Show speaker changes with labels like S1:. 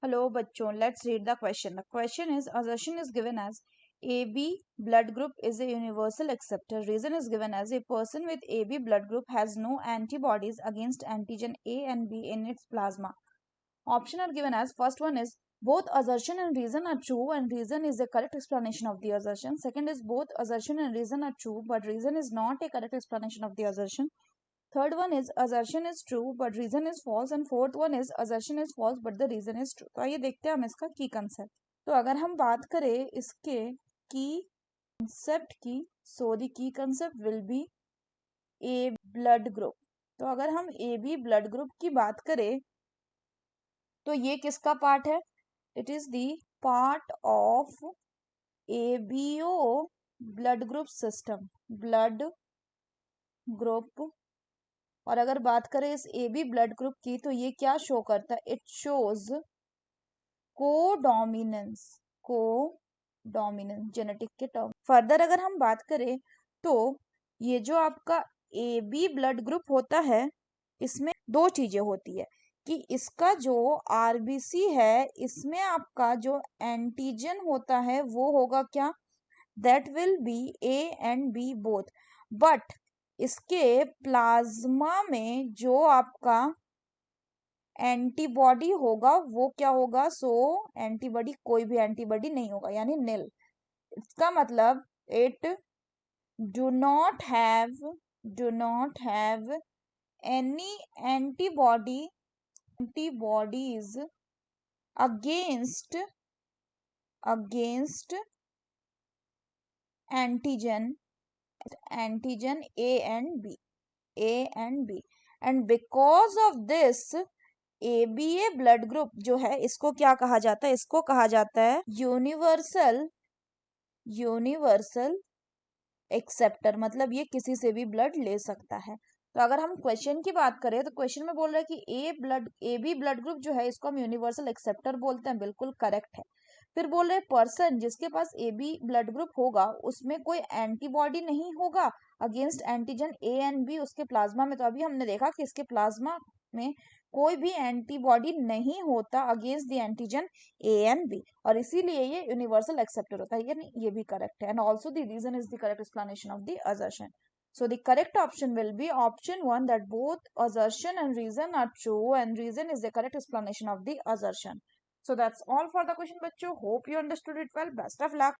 S1: Hello, bachcho. Let's read the question. The question is: assertion is given as AB blood group is a universal acceptor. Reason is given as a person with AB blood group has no antibodies against antigen A and B in its plasma. Option are given as: first one is both assertion and reason are true and reason is a correct explanation of the assertion. Second is both assertion and reason are true but reason is not a correct explanation of the assertion. Third one is assertion is true but reason is false and fourth one is assertion is false but the reason is true. तो आइए देखते हैं हम इसका की concept. तो अगर हम बात करें इसके की कंसेप्ट की, so the key concept will be A blood group. तो अगर हम ए बी ब्लड ग्रुप की बात करें तो ये किसका पार्ट है? It is the part of ABO blood group system, blood group. और अगर बात करें इस ए बी ब्लड ग्रुप की तो ये क्या शो करता है? It shows codominance, codominance genetic के टर्म. फर्दर अगर हम बात करें तो ये जो आपका ए बी ब्लड ग्रुप होता है इसमें दो चीजें होती है कि इसका जो आरबीसी है इसमें आपका जो एंटीजन होता है वो होगा क्या? That will be A and B both. But इसके प्लाज्मा में जो आपका एंटीबॉडी होगा वो क्या होगा? सो एंटीबॉडी, कोई भी एंटीबॉडी नहीं होगा यानी निल. इसका मतलब it do not have any antibodies against antigen A and B. And because of this ABA blood group जो है इसको क्या कहा जाता है? इसको कहा जाता है यूनिवर्सल एक्सेप्टर. मतलब ये किसी से भी ब्लड ले सकता है. तो अगर हम क्वेश्चन की बात करें तो क्वेश्चन में बोल रहा है कि ए बी ब्लड ग्रुप जो है इसको हम यूनिवर्सल एक्सेप्टर बोलते हैं. बिल्कुल करेक्ट है. फिर बोल रहे पर्सन जिसके पास ए बी ब्लड ग्रुप होगा उसमें कोई एंटीबॉडी नहीं होगा against antigen A and B उसके प्लाज्मा में. तो अभी हमने देखा कि इसके प्लाज्मा में कोई भी एंटीबॉडी नहीं होता against the antigen A and B और इसीलिए ये यूनिवर्सल एक्सेप्टर होता है. यानी ये भी करेक्ट है. And also the reason is the correct explanation of the assertion. So the correct option will be option 1, that both assertion and reason are true and reason is the correct explanation of the assertion. So that's all for the question, bachcho. Hope you understood it well. Best of luck.